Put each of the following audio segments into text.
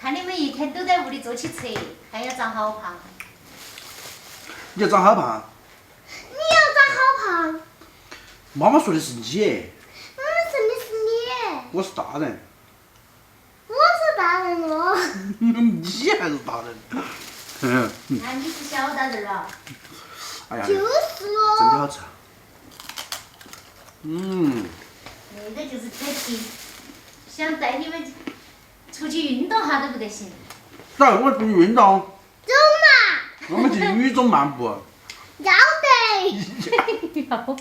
看你们一天都在屋里做起吃，还要长好胖。你要长好胖？你要长好胖？妈妈说的是你。说的是你。我是大人。我是大人哦。你还是大人。那你是小大人了。哎呀，就是哦。真的好吃。那个就是铁皮，想带你们出去运动下都不得行。来，我出去运动。走嘛。我们去雨中漫步。要得。要得。我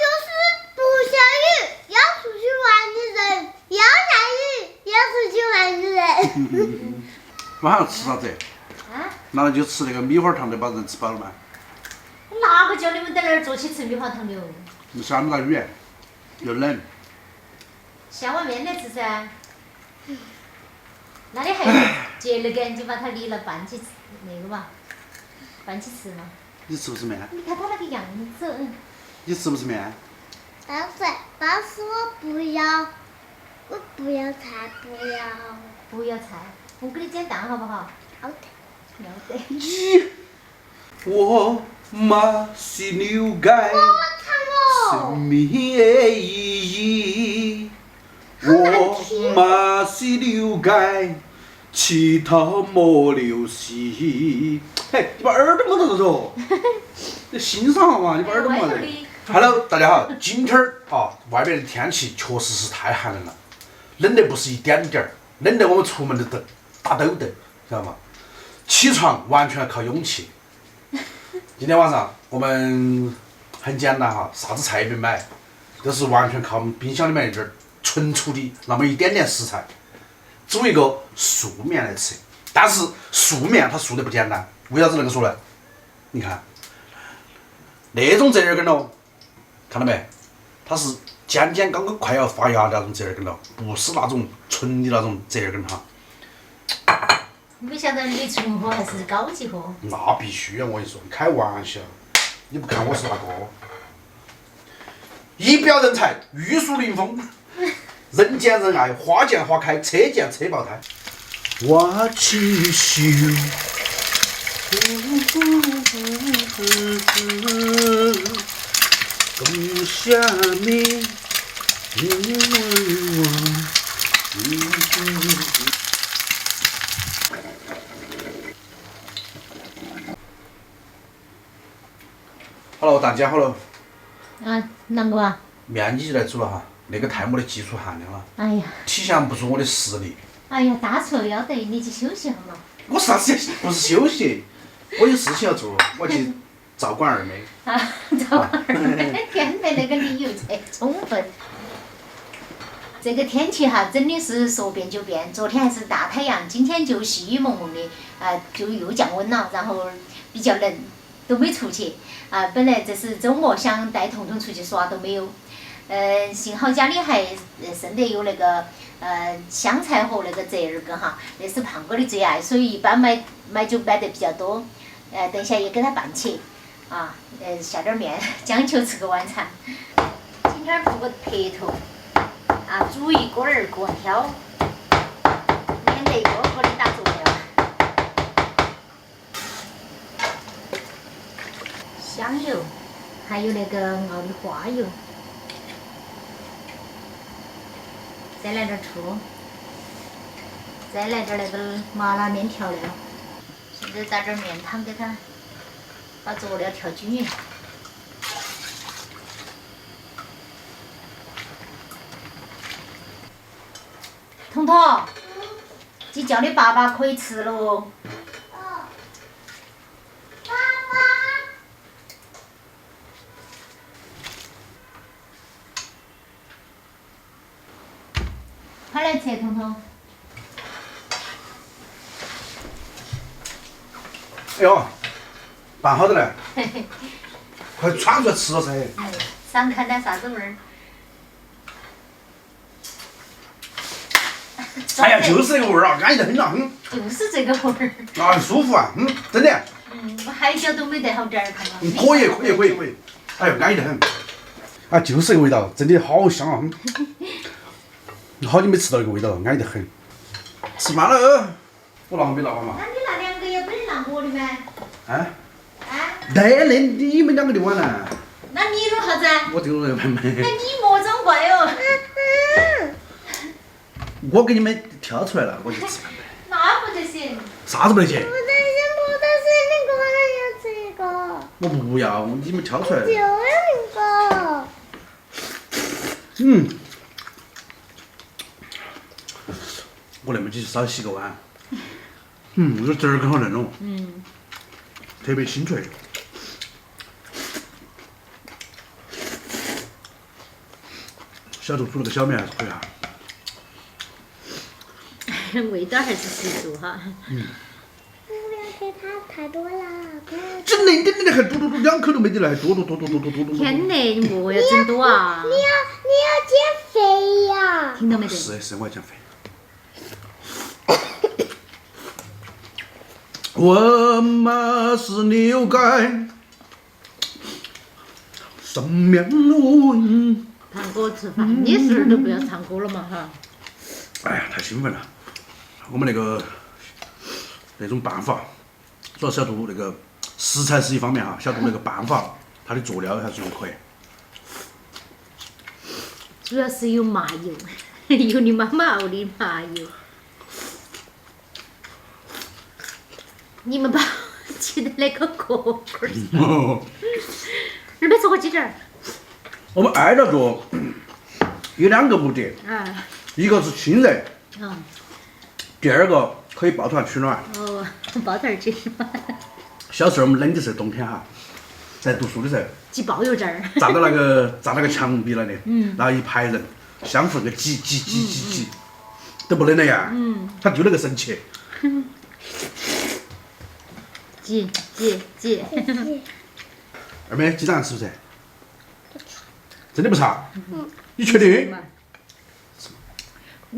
就是不下雨要出去玩的人，要下雨要出去玩的人。晚上吃啥子？啊？难道就吃那个米花糖就把人吃饱了吗？哪个叫你们在那儿坐起吃米花糖的哟？下那么大雨，又冷。下碗面来吃噻。那你还有接那个，你就把它沥了拌起那个嘛，拌起吃嘛。你吃不吃面？你看他那个样子。你吃不吃面？但是我不要，我不要菜，不要。不要菜，我给你煎蛋好不好？要得。要得。咦，我嘛是了解生命的意义，我嘛是了解乞讨莫流涕。嘿，你把耳朵摸到这着，你欣赏下嘛，你把耳朵摸到。Hello， 大家好，今天儿外面的天气确实是太寒冷了，冷得不是一点点儿，冷得我们出门都打抖抖，知道吗？起床完全靠勇气。今天晚上我们很简单哈，啥子菜也没买，都是完全靠我们冰箱里面那点儿存储的那么一点点食材，煮一个素面来吃。但是素面它素得不简单，为啥子那个说呢？你看那种折耳根喽，看到没？它是刚刚快要发芽的那种折耳根喽，不是那种纯的那种折耳根哈。没想到你纯货还是高级货。那必须啊！我跟你说，开玩笑，你不看我是那个仪表人才，玉树临风，人见人爱，花见花开，车见车爆胎。挖起袖，冬夏面，好了，蛋煎好了。啊，啷个啊？面你就来煮了哈，那个太没得技术含量了，哎呀，体现不出我的实力。哎呀，大厨要得，你去休息好嘛。我啥子不是休息，我有事情要做，我去照管二妹。啊，照管二妹，天没那个理由才充分。这个天气哈，真的是说变就变。昨天还是大太阳，今天就细雨蒙蒙的，就又降温了，然后比较冷，都没出去。本来这是周末想带彤彤出去耍都没有。幸好家里还剩得有那个香菜和那个折耳根哈，那是胖哥的最爱，所以一般买就买得比较多。等一下也给他拌起，下点面，将就吃个晚餐。今天做个撇头，煮一锅儿锅挑，免得一个个的打佐料。香油，还有那个熬的花油。再来点醋，再来点那个麻辣面调料，现在打点面汤给它，把佐料调均匀。彤彤，去叫你爸爸可以吃了哦。快来吃，彤彤。哎呦，拌好的嘞，快穿出来吃了噻。尝看点啥子味儿？哎呀，就是这个味儿啊，安逸得很啊，就是这个味儿。啊，舒服啊，真的。我海椒都没得好点儿，看到。可以。哎呦，安逸得很。啊，就是这个味道，真的好香啊。好久没吃到这个味道了，安逸得很。吃饭了，我拿没拿完嘛？那你那2个也不能让我的吗？哎，啊？对，那你们2个的碗呢？那你弄啥子啊？我丢了那个盆那盆，你莫装怪哦。我给你们挑出来了，我就吃饭呗。那不得行。啥子不得行？不得行，你过来要吃一个，我不要，你们挑出来就的。要一个。嗯，我那么几少洗个碗。这个汁儿更好嫩哦。特别清脆。小豆煮那个小面还是可以哈。味道还是十足哈。不要给他太多了，不要。整那点点还嘟2口都没得来，嘟。天嘞，你莫要整多啊！你要减肥呀！听到没得？是，我要减肥。我妈是牛街，上面路。唱歌吃饭，你是都不要唱歌了嘛哈？哎呀，太兴奋了！我们那种办法，主要小杜那个食材是一方面哈，小杜那个办法，他的佐料还是用可以。主要是有麻油，有你妈妈熬的麻油。你们把起的那个壳壳儿，你没吃过鸡胗儿？我们挨着做，有2个目的，啊，一个是清热，啊，第2个可以抱团取暖。哦，抱团儿去，小时候我们冷的时候，冬天哈，在读书的时候，挤爆油渣儿。站到那个墙壁那里，然后一排人相互那个挤，都不冷了呀。他就那个神奇。挤。二妹，鸡蛋吃不吃？真的不吃啊？你确定？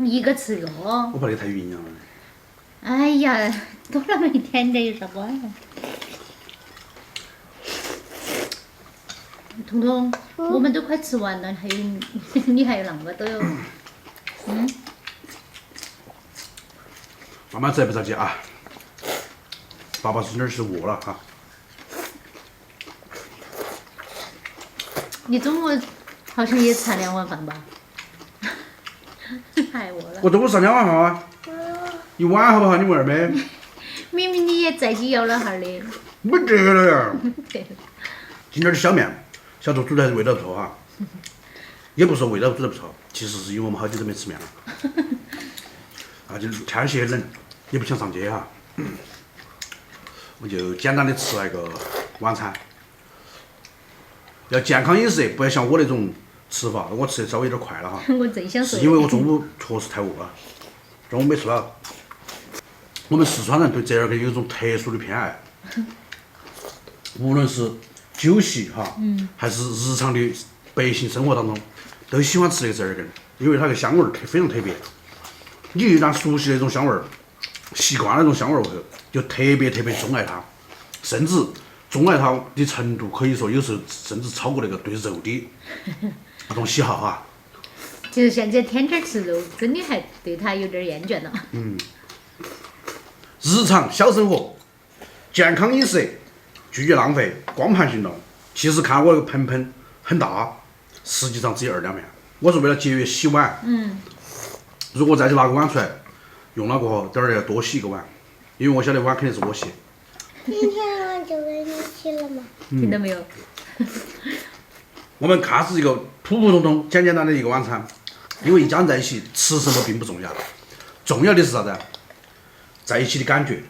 一个吃哟。我怕那个太有营养了。哎呀，多那么一点点有啥关系？彤彤，我们都快吃完了，还有你还有那么多哟。慢慢吃不着急啊。爸爸是哪儿是饿了哈。你中午好像也吃了2碗饭吧？太饿了。我中午上2碗饭啊，一碗好不好？你问二妹？明明你也在起要了哈儿的。没得了呀。对。今天的小面，小杜煮的还是味道不错哈。也不是说味道煮得不错，其实是因为我们好久都没吃面了。啊，就天气冷，也不想上街哈。我就简单的吃了一个晚餐。要健康饮食，不要像我那种吃法，我吃的稍微有点快了哈。我最想说。是因为我中午确实太饿了，中午没吃饱。我们四川人对折耳根有一种特殊的偏爱，无论是酒席哈，还是日常的百姓生活当中，都喜欢吃那个折耳根，因为它的香味儿非常特别。你一旦熟悉那种香味儿，习惯了那种香味儿后，就特别钟爱它，甚至钟爱它的程度，可以说有时候甚至超过那个对肉的那种喜好哈。其实现在天天吃肉，真的还对他有点厌倦了。日常小生活，健康饮食，拒绝浪费，光盘行动。其实看我那个盆盆很大，实际上只有2两面。我是为了节约洗碗。如果再去拿个碗出来，用了过后，等会儿要多洗一个碗，因为我晓得碗肯定是我洗。今天我就给你洗了嘛。听到没有？我们看似一个普通、简单的一个晚餐，因为一家人在一起吃什么并不重要，重要的是啥子？在一起的感觉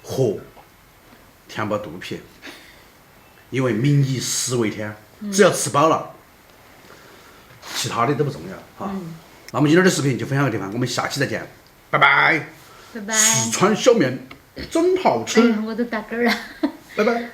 和填饱肚皮。因为民以食为天，只要吃饱了，其他的都不重要哈。那么今天的视频就分享到这地方，我们下期再见，拜拜。拜拜。四川小面真好吃。哎呀，我都打嗝了。拜拜。